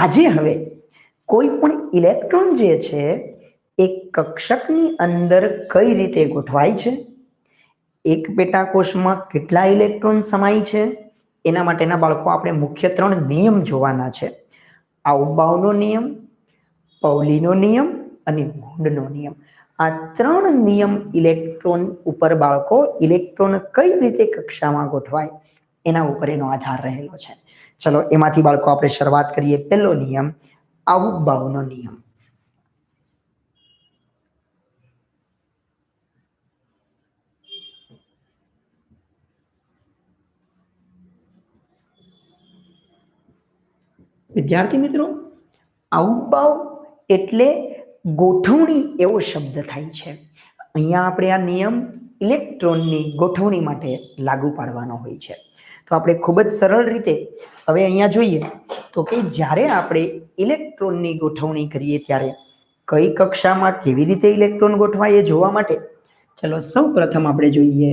આજે હવે કોઈ પણ ઇલેક્ટ્રોન જે છે એ કક્ષકની અંદર કઈ રીતે ગોઠવાય છે, એક પેટાકોષમાં કેટલા ઇલેક્ટ્રોન સમાય છે, એના માટેના બાળકો આપણે મુખ્ય 3 નિયમ જોવાના છે. આઉબાઉનો નિયમ, પાઉલીનો નિયમ અને વોન્ડનો નિયમ. આ 3 નિયમ ઇલેક્ટ્રોન ઉપર બાળકો ઇલેક્ટ્રોન કઈ રીતે કક્ષામાં ગોઠવાય એના ઉપર એનો આધાર રહેલો છે. ચલો એમાંથી બાળકો આપણે શરૂઆત કરીએ. પહેલો નિયમ આઉબાઉનો નિયમ. વિદ્યાર્થી મિત્રો, આઉબાઉ એટલે ગોઠવણી એવો શબ્દ થાય છે. અહીંયા આપણે આ નિયમ ઇલેક્ટ્રોનની ગોઠવણી માટે લાગુ પાડવાનો હોય છે. તો આપણે ખૂબ જ સરળ રીતે હવે અહીંયા જોઈએ તો કે જ્યારે આપણે ઇલેક્ટ્રોનની ગોઠવણી કરીએ ત્યારે કઈ કક્ષામાં કેવી રીતે ઇલેક્ટ્રોન ગોઠવાય એ જોવા માટે ચલો સૌ પ્રથમ આપણે જોઈએ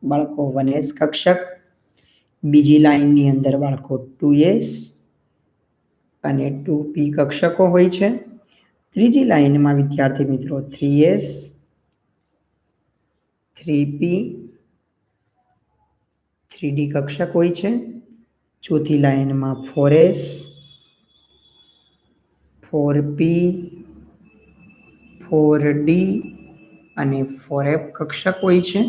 બાળકો 1s કક્ષક, બીજી લાઈનની અંદર બાળકો 2s અને 2p કક્ષકો હોય છે. ત્રીજી લાઈનમાં વિદ્યાર્થી મિત્રો 3s, 3p, 3d કક્ષક હોય છે. ચોથી લાઈનમાં 4s, 4p, 4d અને 4f કક્ષક હોય છે.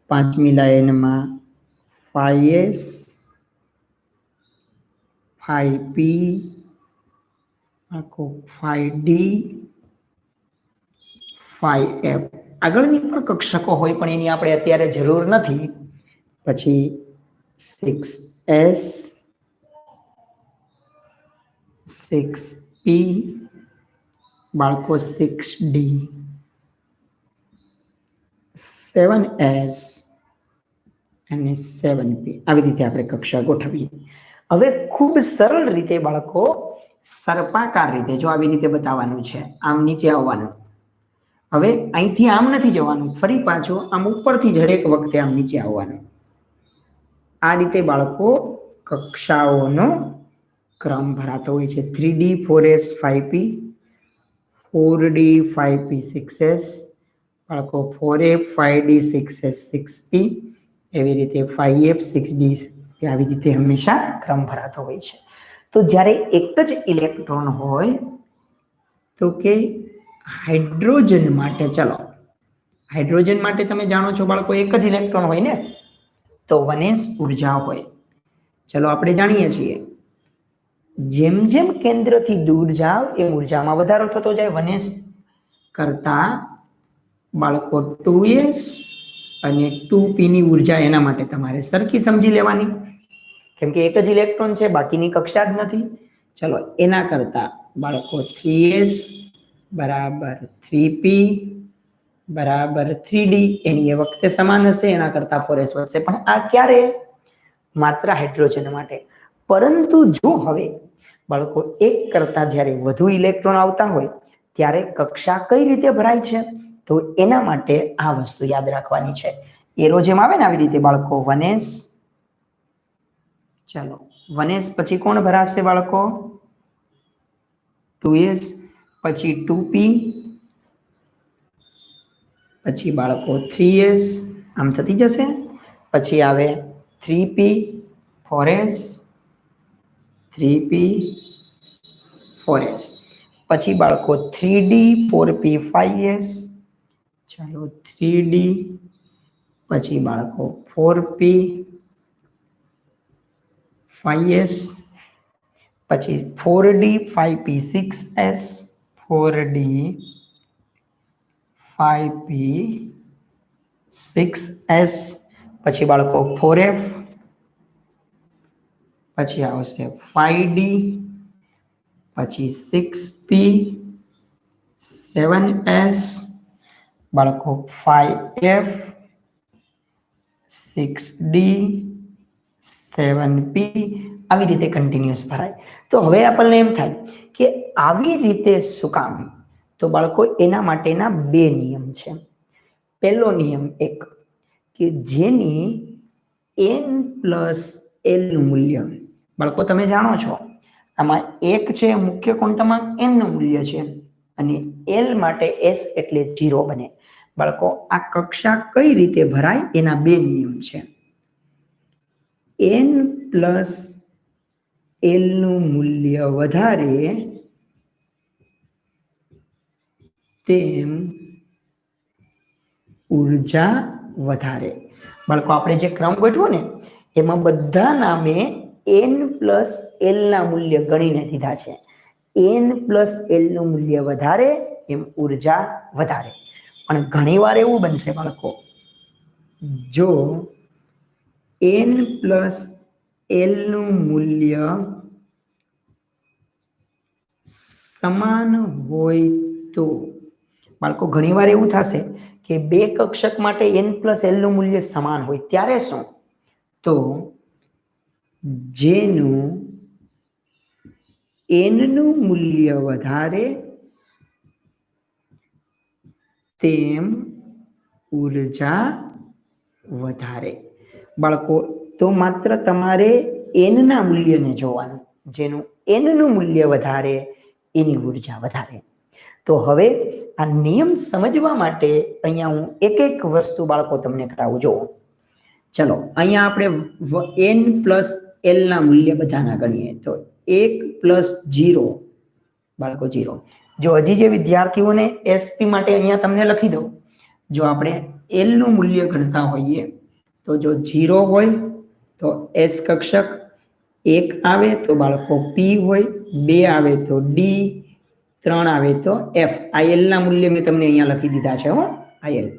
પાંચમી લાઈનમાં 5s, 5p, 5d, 5f આગળની પણ કક્ષકો હોય પણ એની આપણે અત્યારે જરૂર નથી. પછી 6s, 6p, બાળકો 6d, 7s અને 7p. આવી રીતે આપણે કક્ષા ગોઠવીએ. હવે ખૂબ સરળ રીતે બાળકો સર્પાકાર રીતે જો આવી રીતે બતાવવાનું છે, આમ નીચે આવવાનું. હવે અહીંથી આમ નથી જવાનું, ફરી પાછું આમ ઉપરથી જ હરેક વખતે આમ નીચે આવવાનું. આ રીતે બાળકો કક્ષાઓનો ક્રમ ભરાતો હોય છે. 3d 4s 5p, 4d 5p 6s, બાળકો 4f 5d 6s 6p, એવી રીતે 5f 6d. આવી રીતે હંમેશા ક્રમ ભરાતો હોય છે. તો જ્યારે એક જ ઇલેક્ટ્રોન હોય તો કે હાઇડ્રોજન માટે, ચલો હાઇડ્રોજન માટે તમે જાણો છો બાળકો એક જ ઇલેક્ટ્રોન હોય ને, તો 1s ઉર્જા હોય. ચલો આપણે જાણીએ છીએ જેમ જેમ કેન્દ્રથી દૂર જાવ એ ઉર્જામાં વધારો થતો જાય. 1s કરતા બાળકો 2s અને 2p ની ઉર્જા એના માટે તમારે સરખી સમજી લેવાની, કેમ કે એક જ ઇલેક્ટ્રોન છે, બાકીની કક્ષા જ નથી. ચલો એના કરતા બાળકો 3s બરાબર 3p બરાબર 3d એની એ વખતે સમાન હશે, એના કરતા 4s વધશે. પણ આ ક્યારે? માત્ર હાઇડ્રોજન માટે. પરંતુ જો હવે બાળકો એક કરતા જ્યારે વધુ ઇલેક્ટ્રોન આવતા હોય ત્યારે કક્ષા કઈ રીતે ભરાય છે, તો એના માટે આ વસ્તુ યાદ રાખવાની છે. એરો જેમ આવે ને આવી રીતે બાળકો 1s, ચલો 1s પછી કોણ ભરાશે બાળકો? 2s, પછી 2p, પછી બાળકો 3s આમ થતી જશે, પછી આવે 3p 4s, 3p 4s, પછી બાળકો 3d 4p 5s, ચાલો 3d, પછી બાળકો 4p 5s, પછી 4d 5p 6s, 4d 5p 6s, પછી બાળકો 4f, પછી આવશે 5d, પછી 6p 7s, બાળકો 5f 6d 7p. આવી રીતે કન્ટિન્યુઅસ ભરાય. તો હવે આપણને એમ થાય કે આવી રીતે શું કામ? તો બાળકો એના માટેના 2 નિયમ છે. પહેલો નિયમ એક કે જેની n+l નું મૂલ્ય, બાળકો તમે જાણો છો આમાં 1 છે મુખ્ય ક્વોન્ટમમાં n નું મૂલ્ય છે અને l માટે s એટલે 0 બને. બાળકો આ કક્ષા કઈ રીતે ભરાય એના બે નિયમ છે. n પ્લસ l નું મૂલ્ય વધારે તેમ ઉર્જા વધારે. બાળકો આપણે જે ક્રમ ગોઠવો ને એમાં બધા નામે n પ્લસ l ના મૂલ્ય ગણીને દીધા છે. n પ્લસ l નું મૂલ્ય વધારે એમ ઉર્જા વધારે. પણ ઘણીવાર એવું બનશે બાળકો, જો n પ્લસ l નું મૂલ્ય સમાન હોય તો બાળકો ઘણીવાર એવું થશે કે બે કક્ષક માટે n પ્લસ l નું મૂલ્ય સમાન હોય ત્યારે શું? તો જેનું n નું મૂલ્ય વધારે તેમ ઉર્જા વધારે. બાળકો તો માત્ર તમારે n ના મૂલ્યને જોવાનું, જેનું n નું મૂલ્ય વધારે એની ઉર્જા વધારે. તો હવે આ નિયમ સમજવા માટે અહીંયા હું એક એક વસ્તુ બાળકો તમને કરાવું. જો ચલો અહીંયા આપણે n પ્લસ l ના મૂલ્ય બધાના ગણીએ તો 1 પ્લસ 0 બાળકો 0. જો હજી જે વિદ્યાર્થીઓને એસપી માટે અહીંયા તમને લખી દઉં, જો આપણે l નું મૂલ્ય ગણતા હોઈએ તો જો 0 હોય તો s કક્ષક, 1 આવે તો બાળકો p હોય, 2 આવે તો d, 3 આવે તો f. આ l ના મૂલ્ય મેં તમને અહીંયા લખી દીધા છે હો, આ l.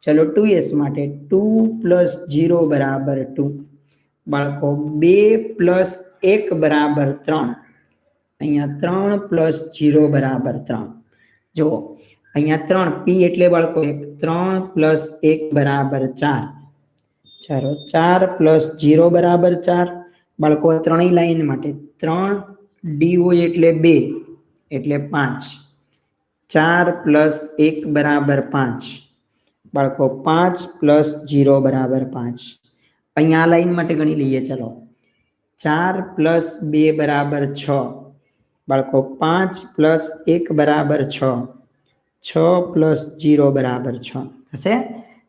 ચલો 2s માટે 2 પ્લસ 0 બરાબર 2. બાળકો 2 પ્લસ 1 બરાબર 3. અહીંયા 3 પ્લસ 0 બરાબર 3. જો અહીંયા 3 p એટલે બાળકો 1, 3 પ્લસ 1 બરાબર 4. ચાલો 4 પ્લસ 0 બરાબર 4. બાળકો ત્રણેય લાઈન માટે 3 d હોય એટલે 2 એટલે 5. 4 પ્લસ 1 બરાબર 5. બાળકો 5 પ્લસ 0 બરાબર 5. અહીંયા લાઈન માટે ગણી લઈએ. ચલો 4 પ્લસ 2 બરાબર 6. બાળકો 5 પ્લસ 1 બરાબર 6. 6 પ્લસ 0 બરાબર 6 હશે.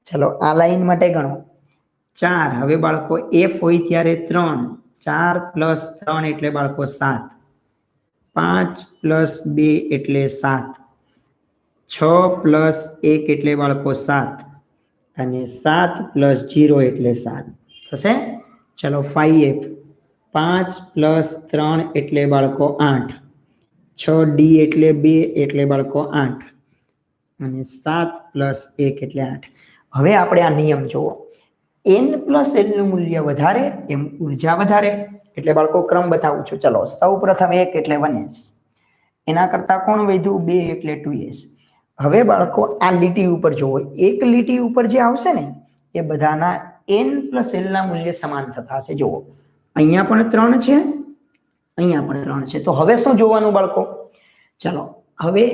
ચલો આ લાઈન માટે ગણો 4. હવે બાળકો f હોય ત્યારે 3. 4 પ્લસ 3 એટલે બાળકો 7. 5 પ્લસ 2 એટલે 7. 6 પ્લસ 1 એટલે બાળકો 7 અને 7 પ્લસ 0 એટલે 7 થશે. ચલો 5f. 5 પ્લસ 3 એટલે બાળકો 8. 6d એટલે 2 એટલે બાળકો 8 અને 7 પ્લસ 1 એટલે 8. હવે આપણે આ નિયમ જુઓ, n પ્લસ l નું મૂલ્ય વધારે એમ ઉર્જા વધારે. એટલે બાળકો ક્રમ બતાવું છું. ચલો સૌ પ્રથમ 1 એટલે 1s, એના કરતા કોણ વધ્યું 2 એટલે 2s. હવે બાળકો આ લીટી ઉપર જુઓ, એક લીટી ઉપર જે આવશે ને એ બધાના n પ્લસ l ના મૂલ્ય સમાન થતા હશે. જુઓ અહીંયા પણ 3 છે, અહીંયા પણ 3 છે. તો હવે શું જોવાનું બાળકો? ચલો હવે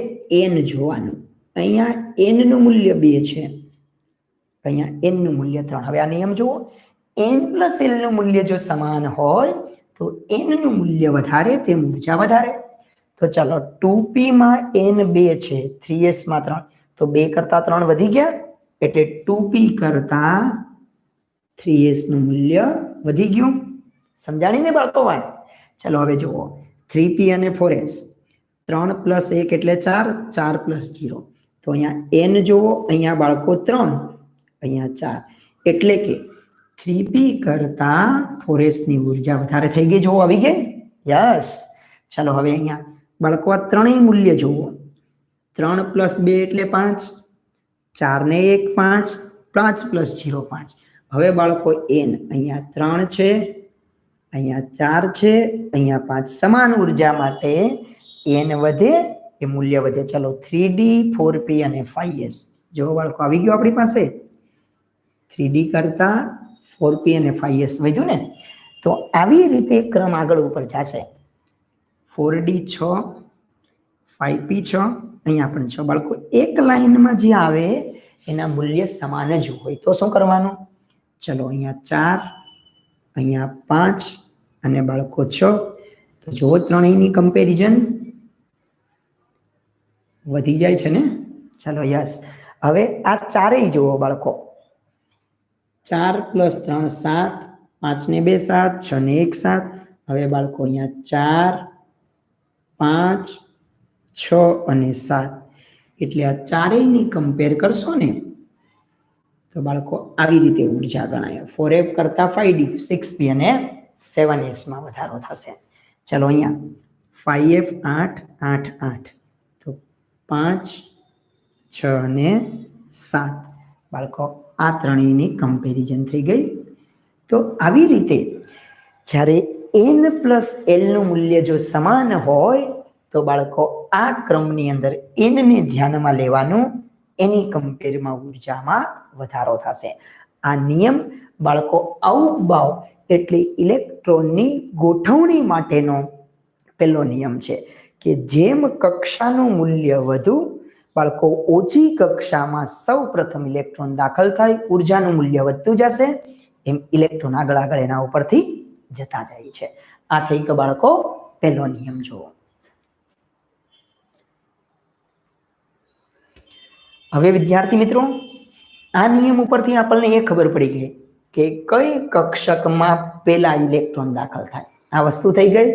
n જોવાનું. અહીંયા n નું મૂલ્ય 2 છે, અહીંયા n નું મૂલ્ય 3. હવે આ નિયમ જુઓ, n પ્લસ l નું મૂલ્ય જો સમાન હોય તો n નું મૂલ્ય વધારે તેમ ઉર્જા વધારે. તો ચાલો 2p માં n 2 છે, 3s માં 3, તો 2 કરતા 3 વધી ગયા એટલે 2p કરતા 3s નું મૂલ્ય વધી ગયું. સમજાણી ને બાળકો વાત? ચલો હવે જુઓ 3p અને 4s, 3 પ્લસ 1 એટલે 4, 4 પ્લસ 0. તો અહીંયા n જુઓ, અહીંયા બાળકો 3, અહીંયા 4, એટલે કે 3p કરતા 4s ની ઉર્જા વધારે થઈ ગઈ. જુઓ આવી ગઈ? યસ. ચલો હવે અહીંયા બાળકો આ ત્રણેય મૂલ્ય જુઓ, 3 પ્લસ 2 એટલે 5, 4 ને 1 5, 5 પ્લસ 0 5. હવે બાળકો n અહીંયા 3 છે, અહીંયા 4 છે, અહીંયા 5. સમાન ઉર્જા માટે n વધે એ મૂલ્ય વધે. ચલો 3d, 4p અને 5s. જો બાળકો આવી ગયો આપણી પાસે 3d કરતા 4p અને 5s વધ્યું ને. તો આવી રીતે ક્રમ આગળ ઉપર જશે. 4d 6, 5p 6, અહીંયા પણ 6. બાળકો એક લાઈનમાં જે આવે એના મૂલ્ય સમાન જ હોય તો શું કરવાનું? ચલો અહીંયા 4, અહીંયા 5 અને બાળકો 6. તો જો ત્રણેયની કમ્પેરિઝન વધી જાય છે ને. ચાલો યસ. હવે આ ચારેય જુઓ બાળકો, 4 + 3 7, 5 ને 2 7, 6 ને 1 7. હવે બાળકો અહીંયા 4 5 6 અને 7, એટલે આ ચારેયની કમ્પેર કરશો ને તો બાળકો આવી રીતે ઉર્જા ગણાય. 4f કરતા 5d 6p અને 7s માં વધારો થશે. ચલો અહીંયા 5f 8 8 8, તો 5 6 અને 7 બાળકો આ ત્રણેયની કમ્પેરિઝન થઈ ગઈ. તો આવી રીતે જ્યારે n + l નું મૂલ્ય જો સમાન હોય તો બાળકો આ ક્રમની અંદર n ને ધ્યાનમાં લેવાનું, એની કમ્પેરમાં ઉર્જામાં વધારો થશે. આ નિયમ બાળકો અવબાવ એટલે ઇલેક્ટ્રોનની ગોઠવણી માટેનો પહેલો નિયમ છે કે જેમ કક્ષાનું મૂલ્ય વધુ, બાળકો ઓછી કક્ષામાં સૌપ્રથમ ઇલેક્ટ્રોન દાખલ થાય, ઉર્જાનું મૂલ્ય વધતું જશે, એમ ઇલેક્ટ્રોન આગળ આગળ એના ઉપરથી જતા જાય છે. આ થઈ ગયો બાળકો પહેલો નિયમ. જુઓ હવે વિદ્યાર્થી મિત્રો, આ નિયમ ઉપરથી આપણને એ ખબર પડી ગઈ કે કઈ કક્ષકમાં પહેલા ઇલેક્ટ્રોન દાખલ થાય. આ વસ્તુ થઈ ગઈ.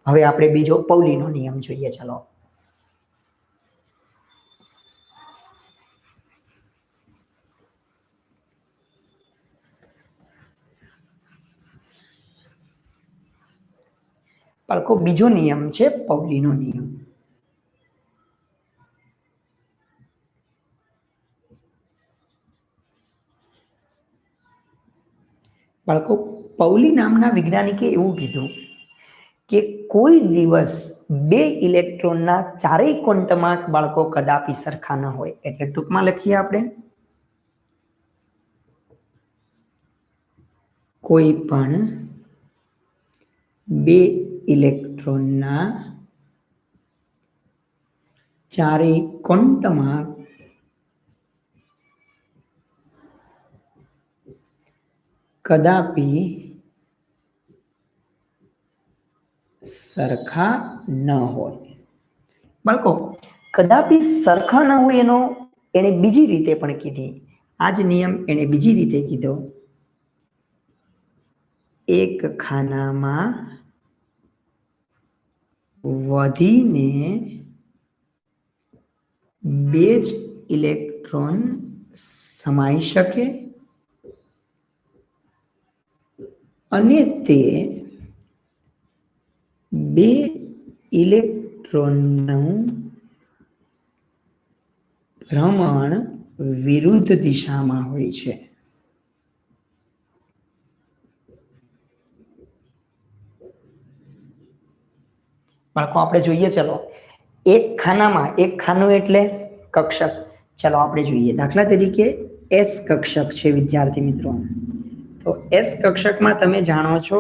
હવે આપણે બીજો પૌલીનો નિયમ જોઈએ. ચલો બાળકો, બીજો નિયમ છે પૌલીનો નિયમ. બાળકો, પૌલી નામના વૈજ્ઞાનિકે એવું કીધું કે કોઈ દિવસ બે ઇલેક્ટ્રોનના ચારેય ક્વોન્ટમાર્ક બાળકો કદાપી સરખા ન હોય. એટલે ટૂંકમાં લખીએ આપણે, કોઈ પણ બે ઇલેક્ટ્રોનના ચારેય ક્વોન્ટમાર્ક કદાપી સરખા ન હોય. બાળકો, કદાપી સરખા ન હોય એનો એને બીજી રીતે પણ કીધી. આ જ નિયમ એને બીજી રીતે કીધો, એક ખાનામાં વધીને બે જ ઇલેક્ટ્રોન સમાઈ શકે અને તે બે ઇલેક્ટ્રોનનું ભ્રમણ વિરુદ્ધ દિશામાં હોય છે. બાળકો આપણે જોઈએ. ચલો એક ખાનામાં, એક ખાનું એટલે કક્ષક. ચલો આપણે જોઈએ. દાખલા તરીકે S કક્ષક છે વિદ્યાર્થી મિત્રો. તો S કક્ષકમાં તમે જાણો છો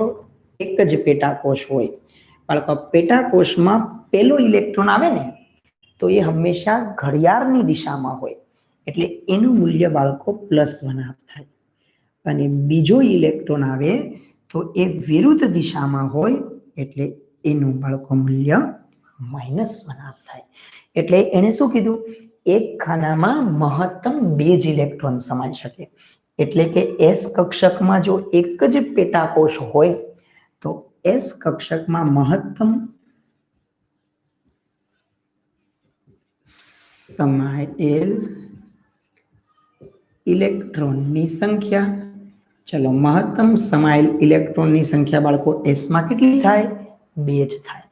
એક જ પેટાકોષ હોય. બાળકો, પેટાકોષમાં પહેલો ઇલેક્ટ્રોન આવે ને તો એ હંમેશા ઘડિયાળની દિશામાં હોય, એટલે એનું મૂલ્ય બાળકો +1 થાય. અને બીજો ઇલેક્ટ્રોન આવે તો એ વિરુદ્ધ દિશામાં હોય, એટલે એનું બાળકો મૂલ્ય -1 થાય. એટલે એને શું કીધું, એક ખાનામાં મહત્તમ 2 જ ઇલેક્ટ્રોન સમાઈ શકે. એટલે કે S કક્ષકમાં જો એક જ પેટાકોષ હોય તો S કક્ષકમાં મહત્તમ સમાયેલ ઇલેક્ટ્રોનની સંખ્યા, ચલો મહત્તમ સમાયેલ ઇલેક્ટ્રોનની સંખ્યા બાળકો S માં કેટલી થાય? 2 જ થાય.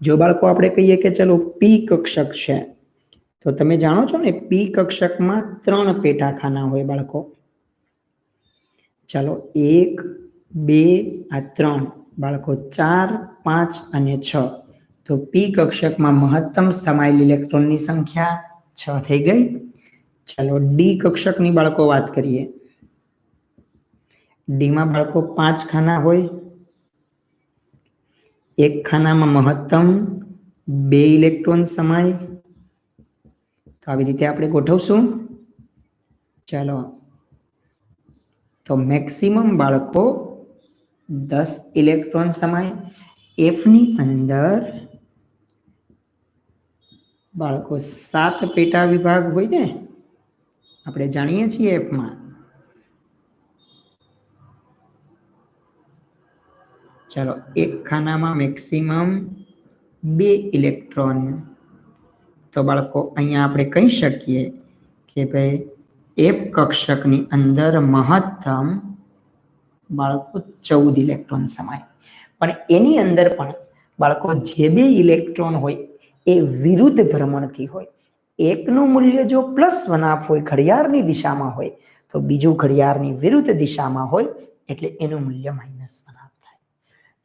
જો બાળકો આપણે કહીએ કે ચલો P કક્ષક છે તો તમે જાણો છો ને P કક્ષકમાં 3 પેટાખાના હોય બાળકો. ચાલો 1 2 આ 3 બાળકો 4 5 અને 6. તો P કક્ષકમાં મહત્તમ સમાયેલ ઇલેક્ટ્રોનની સંખ્યા 6 થઈ ગઈ. ચાલો D કક્ષકની બાળકો વાત કરીએ. D માં બાળકો 5 ખાના હોય. એક ખાનામાં મહત્તમ 2 ઇલેક્ટ્રોન સમાય. તો આવી રીતે આપણે ગોઠવશું. ચાલો તો મેક્સિમમ બાળકો 10 ઇલેક્ટ્રોન સમાય. એફ ની અંદર બાળકો 7 પેટા વિભાગ હોય ને, આપણે જાણીએ છીએ એફમાં. ચાલો, એક ખાનામાં મેક્સિમમ 2 ઇલેક્ટ્રોન. તો બાળકો અહીંયા આપણે કહી શકીએ કે ભાઈ એફ કક્ષકની અંદર મહત્તમ બાળકો 14 ઇલેક્ટ્રોન સમાય. પણ એની અંદર પણ બાળકો જે 2 ઇલેક્ટ્રોન હોય એ વિરુદ્ધ ભ્રમણથી હોય. એકનું મૂલ્ય જો +1 હોય, ઘડિયાળની દિશામાં હોય, તો બીજું ઘડિયાળની વિરુદ્ધ દિશામાં હોય એટલે એનું મૂલ્ય -1 થાય.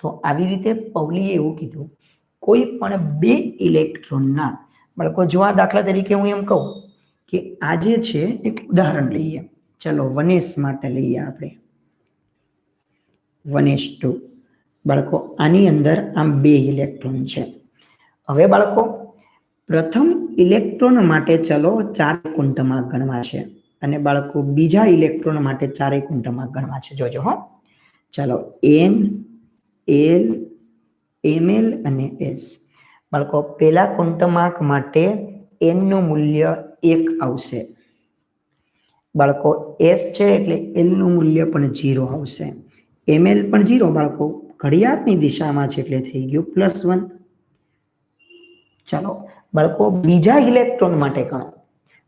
તો આવી રીતે પૌલીએ એવું કીધું, કોઈ પણ 2 ઇલેક્ટ્રોનના બાળકો જો આ દાખલા તરીકે હું એમ કહું કે આ જે છે એક ઉદાહરણ લઈએ. ચલો 1s માટે લઈએ આપણે 1s2. બાળકો આની અંદર આમ 2 ઇલેક્ટ્રોન છે. હવે બાળકો પ્રથમ ઇલેક્ટ્રોન માટે ચલો 4 ક્વોન્ટમાં ગણવા છે અને બાળકો બીજા ઇલેક્ટ્રોન માટે 4 ક્વોન્ટમાં ગણવા છે. જોજો હો. ચલો n, l, ml અને s. બાળકો પહેલા ક્વોન્ટમાંક માટે n નું મૂલ્ય 1 આવશે. બાળકો s છે એટલે l નું મૂલ્ય પણ 0 આવશે. ml પણ 0. બાળકો ઘડિયાળની દિશામાં છે એટલે થઈ ગયું +1. ચાલો બાળકો બીજા ઇલેક્ટ્રોન માટે ગણો.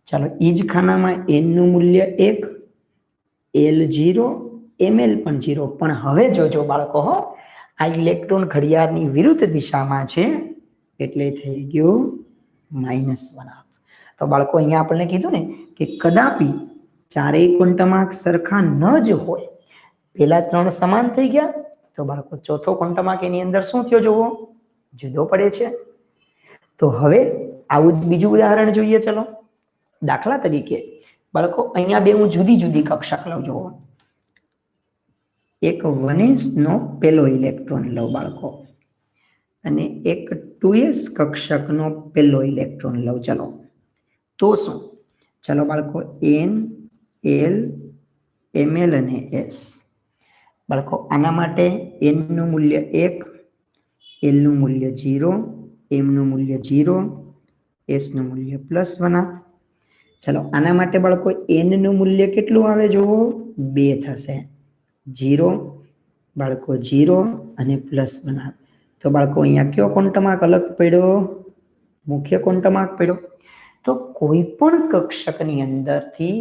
ચાલો ઈ જ ખાનામાં n નું મૂલ્ય 1, l 0, ml પણ 0. પણ હવે જોજો બાળકો હો, આ ઇલેક્ટ્રોન ઘડિયાળની વિરુદ્ધ દિશામાં છે એટલે થઈ ગયું -1. તો બાળકો અહીંયા આપણને કીધું ને કે કદાપી 4 ક્વોન્ટમાંક સરખા ન જ હોય, પેલા 3 સમાન થઈ ગયા, તો બાળકો ચોથો ક્વોન્ટમાંક એની અંદર શું થયો જોવો, જુદો પડે છે. તો હવે આવું જ બીજું ઉદાહરણ જોઈએ. ચલો દાખલા તરીકે બાળકો અહીંયા 2 હું જુદી જુદી કક્ષક લઉં. જોવો, એક 1s નો પહેલો ઇલેક્ટ્રોન લઉં બાળકો અને એક 2s કક્ષકનો પહેલો ઇલેક્ટ્રોન લઉં. ચલો તો શું? ચલો બાળકો n, l, ml અને s. બાળકો આના માટે n નું મૂલ્ય 1, l નું મૂલ્ય 0, m નું મૂલ્ય 0, s નું મૂલ્ય +1. ચલો આના માટે બાળકો n નું મૂલ્ય કેટલું આવે જોવો, 2 થશે. 0 બાળકો 0 અને +1. તો બાળકો અહીંયા કયો ક્વોન્ટમાંક અલગ પડ્યો? મુખ્ય ક્વોન્ટમાંક પડ્યો. તો કોઈ પણ કક્ષકની અંદરથી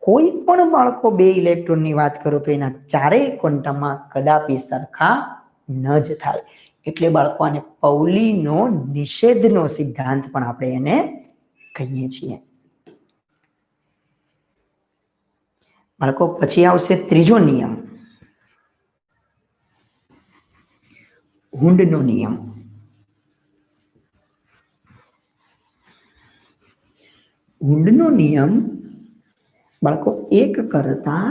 કોઈ પણ બાળકો 2 ઇલેક્ટ્રોનની વાત કરો તો એના 4 ક્વોન્ટમાં કદાપી સરખા ન જ થાય. એટલે બાળકો આને પૌલીનો નિષેધનો સિદ્ધાંત પણ આપણે એને કહીએ છીએ. બાળકો પછી આવશે ત્રીજો નિયમ, હુન્ડનો નિયમ. હુન્ડનો નિયમ બાળકો એક કરતા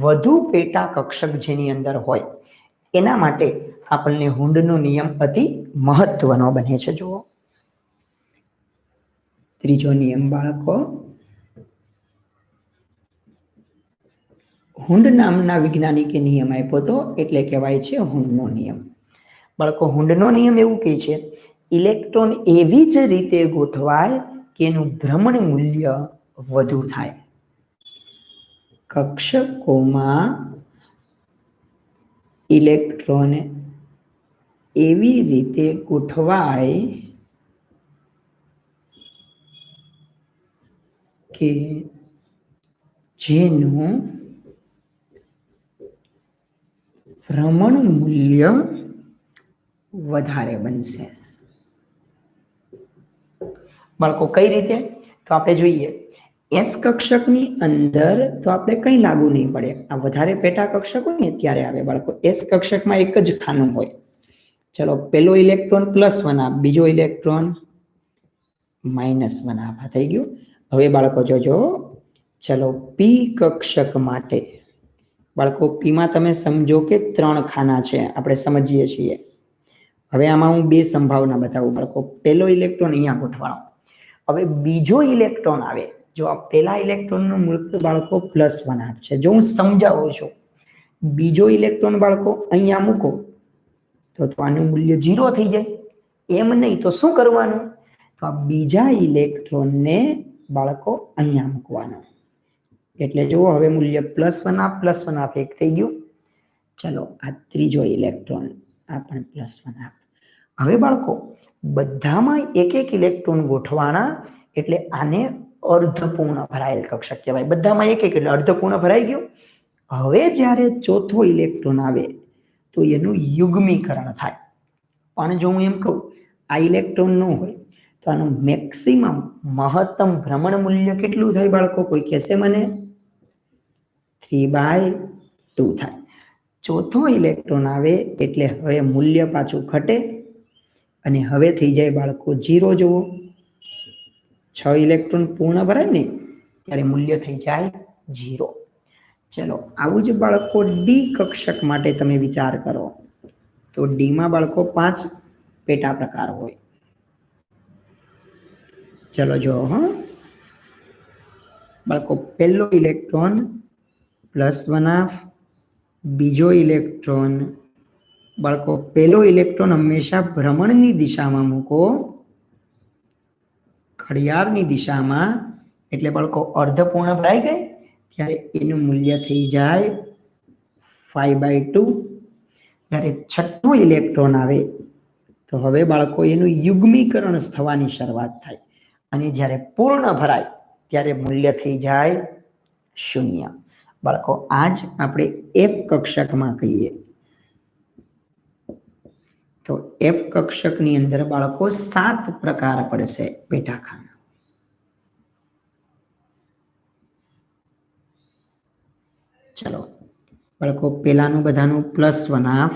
વધુ પેટા કક્ષક જેની અંદર હોય એના માટે આપણને હુન્ડનો નિયમ અતિ મહત્વનો બને છે. જુઓ ત્રીજો નિયમ બાળકો, હુન્ડ નામના વૈજ્ઞાનિકે નિયમ આપ્યો હતો એટલે કહેવાય છે હુન્ડનો નિયમ. બાળકો હુન્ડનો નિયમ એવું કહે છે, ઇલેક્ટ્રોન એવી જ રીતે ગોઠવાય કે એનું ભ્રમણ મૂલ્ય વધુ થાય. કક્ષકોમાં ઇલેક્ટ્રોન એવી રીતે ગોઠવાય કે જેનું ભ્રમણ મૂલ્ય વધારે બનશે. બાળકો કઈ રીતે? તો આપણે જોઈએ, એસ કક્ષકની અંદર તો આપણે કઈ લાગુ નહીં પડે. આ વધારે પેટા કક્ષક હોય ને ત્યારે આવે. બાળકો એસ કક્ષકમાં એક જ ખાનું હોય. ચલો પેલો ઇલેક્ટ્રોન +1 આપ, બીજો ઇલેક્ટ્રોન -1 આપ. થઈ ગયું. હવે બાળકો જોજો, ચલો પી કક્ષક માટે બાળકો પીમાં તમે સમજો કે 3 ખાના છે, આપણે સમજીએ છીએ. હવે આમાં હું 2 સંભાવના બતાવું. બાળકો પહેલો ઇલેક્ટ્રોન અહીંયા ગોઠવાણો. હવે બીજો ઇલેક્ટ્રોન આવે, જો આ પહેલા ઇલેક્ટ્રોનનું મૂલ્ય બાળકો +1 આપશે. જો હું સમજાવું છું, બીજો ઇલેક્ટ્રોન બાળકો અહીંયા મૂકો તો આનું મૂલ્ય 0 થઈ જાય. એમ નહીં તો શું કરવાનું? તો આ બીજા ઇલેક્ટ્રોનને બાળકો અહીંયા મૂકવાનો. એટલે જુઓ હવે મૂલ્ય +1 1 થઈ ગયું. ચલો આ ત્રીજો ઇલેક્ટ્રોન, આ પણ +1. હવે બાળકો બધામાં એક એક ઇલેક્ટ્રોન ગોઠવાના, એટલે આને અર્ધપૂર્ણ ભરાયેલ કક્ષક કહેવાય. બધામાં એક એક એટલે અર્ધપૂર્ણ ભરાઈ ગયું. હવે જ્યારે ચોથો ઇલેક્ટ્રોન આવે તો એનું યુગ્મીકરણ થાય. પણ જો હું એમ કહું આ ઇલેક્ટ્રોન ન હોય તો આનું મેક્સિમમ મહત્તમ ભ્રમણ મૂલ્ય કેટલું થાય બાળકો? કોઈ કહેશે મને? 3/2 થાય. ચોથો ઇલેક્ટ્રોન આવે એટલે હવે મૂલ્ય પાછું ઘટે અને હવે થઈ જાય બાળકો 0. જુઓ 6 ઇલેક્ટ્રોન પૂર્ણ ભરાય ને ત્યારે મૂલ્ય થઈ જાય 0. ચલો આવું જ બાળકો ડી કક્ષક માટે તમે વિચાર કરો તો ડીમાં બાળકો 5 પેટા પ્રકાર હોય. ચલો જો બાળકો પહેલો ઇલેક્ટ્રોન +1, બીજો ઇલેક્ટ્રોન બાળકો પહેલો ઇલેક્ટ્રોન હંમેશા ભ્રમણની દિશામાં મૂકો, ઘડિયાળની દિશામાં, એટલે બાળકો અર્ધપૂર્ણ ભરાઈ ગઈ ત્યારે એનું મૂલ્ય થઈ જાય 5/2. જ્યારે છઠ્ઠો ઇલેક્ટ્રોન આવે તો હવે બાળકો એનું યુગ્મીકરણ થવાની શરૂઆત થાય અને જ્યારે પૂર્ણ ભરાય ત્યારે મૂલ્ય થઈ જાય 0. બાળકો આ જ આપણે F કક્ષકમાં કહીએ. તો F કક્ષકની અંદર બાળકો 7 પ્રકાર પડશે પેટાખાના. ચલો બાળકો પેલાનું બધાનું +1,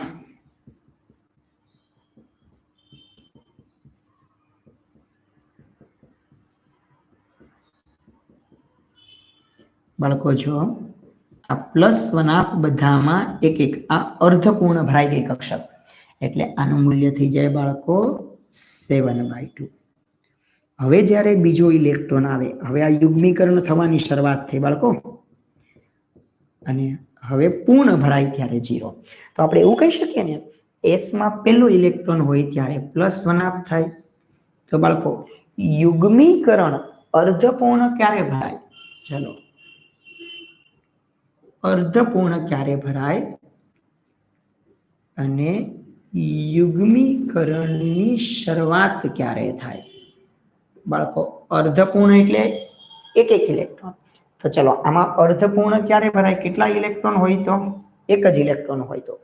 બાળકો જો આ +1 બધામાં એક એક, આ અર્ધપૂર્ણ ભરાઈ ગઈ કક્ષક એટલે આનું મૂલ્ય થઈ જાય બાળકો 7/2. હવે જ્યારે બીજો ઇલેક્ટ્રોન આવે, હવે આ યુગ્મીકરણ થવાની શરૂઆત થઈ બાળકો અને હવે પૂર્ણ ભરાય ત્યારે 0. તો આપણે એવું કહી શકીએ ને S માં પહેલો ઇલેક્ટ્રોન હોય ત્યારે +1 થાય. તો બાળકો યુગ્મીકરણ અર્ધપૂર્ણ ક્યારે ભરાય? ચલો અર્ધપૂર્ણ ક્યારે ભરાય અને યુગ્મીકરણની શરૂઆત ક્યારે થાય? બાળકો અર્ધપૂર્ણ એટલે એક એક ઇલેક્ટ્રોન. તો ચલો આમાં અર્ધપૂર્ણ ક્યારે ભરાય? કેટલા ઇલેક્ટ્રોન હોય તો? એક જ ઇલેક્ટ્રોન હોય તો.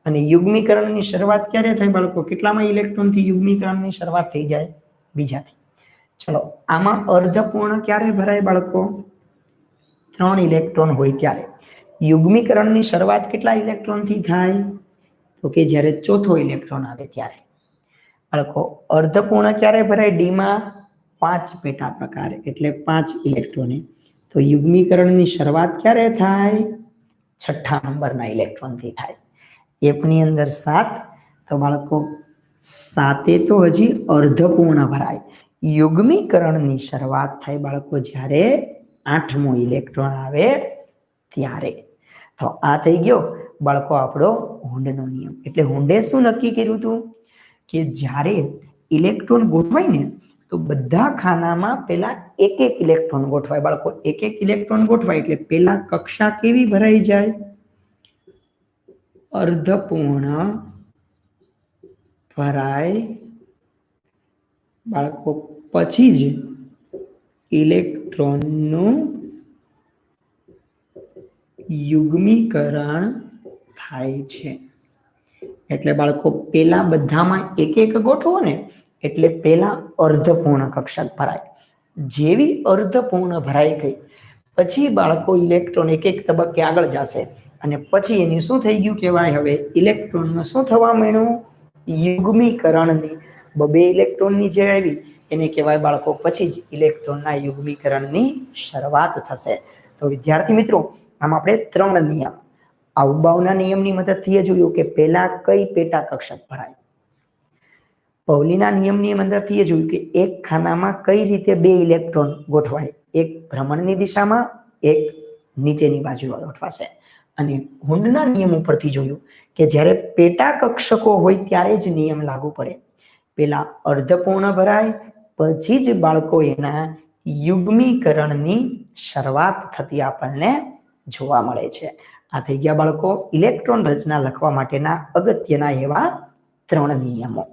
અને યુગ્મીકરણની શરૂઆત ક્યારે થાય બાળકો? કેટલામાં ઇલેક્ટ્રોનથી યુગ્મીકરણની શરૂઆત થઈ જાય? બીજાથી. ચલો આમાં અર્ધપૂર્ણ ક્યારે ભરાય બાળકો? 3 ઇલેક્ટ્રોન હોય ત્યારે. યુગ્મીકરણની શરૂઆત કેટલા ઇલેક્ટ્રોનથી થાય? તો કે જ્યારે ચોથો ઇલેક્ટ્રોન આવે ત્યારે. બાળકો અર્ધપૂર્ણ ક્યારે ભરાય? ડીમાં 5 પેટા પ્રકાર એટલે 5 ઇલેક્ટ્રોન. તો યુગ્મીકરણની શરૂઆત ક્યારે થાય? છઠ્ઠા નંબરના ઇલેક્ટ્રોનથી થાય. એફની અંદર 7. તો બાળકો 7 તો હજી અર્ધપૂર્ણ ભરાય. યુગ્મીકરણની શરૂઆત થાય બાળકો જ્યારે 8મો ઇલેક્ટ્રોન આવે ત્યારે. તો આ થઈ ગયો બાળકો આપણો હુંડનો નિયમ. એટલે હુંડે શું નક્કી કર્યું હતું કે જ્યારે ઇલેક્ટ્રોન ગોઠવાય ને તો બધા ખાનામાં પેલા એક એક ઇલેક્ટ્રોન ગોઠવાય. બાળકો એક એક ઇલેક્ટ્રોન ગોઠવાય એટલે પેલા કક્ષા કેવી ભરાઈ જાય? અર્ધપૂર્ણ ભરાય બાળકો. પછી જ ઇલેક્ટ્રોનનું યુગ્મીકરણ થાય છે. એટલે બાળકો પેલા બધામાં એક એક ગોઠવો ને એટલે પેલા અર્ધપૂર્ણ કક્ષક ભરાય. જેવી અર્ધપૂર્ણ ભરાઈ ગઈ પછી બાળકો ઇલેક્ટ્રોન એક એક તબક્કે આગળ જશે અને પછી એની શું થઈ ગયું કહેવાય? હવે ઇલેક્ટ્રોનનું શું થવા માંડ્યું? યુગ્મીકરણની 2 ઇલેક્ટ્રોનની જે આવી એને કહેવાય બાળકો પછી જ ઇલેક્ટ્રોનના યુગ્મીકરણની શરૂઆત થશે. તો વિદ્યાર્થી મિત્રો આમ આપણે 3 નિયમ આઉબાઉના નિયમની મદદથી જોયું કે પહેલા કઈ પેટા કક્ષક ભરાય. પૌલીના નિયમની અંદરથી જોયું કે એક ખાનામાં કઈ રીતે 2 ઇલેક્ટ્રોન ગોઠવાય, એક ભ્રમણની દિશામાં એક નીચેની બાજુ ગોઠવાશે. અને હુંડના નિયમો પરથી જોયું કે જ્યારે પેટા કક્ષકો હોય ત્યારે જ નિયમ લાગુ પડે. પેલા અર્ધપૂર્ણ ભરાય પછી જ બાળકો એના યુગ્મીકરણની શરૂઆત થતી આપણને જોવા મળે છે. આ થઈ ગયા બાળકો ઇલેક્ટ્રોન રચના લખવા માટેના અગત્યના એવા 3 નિયમો.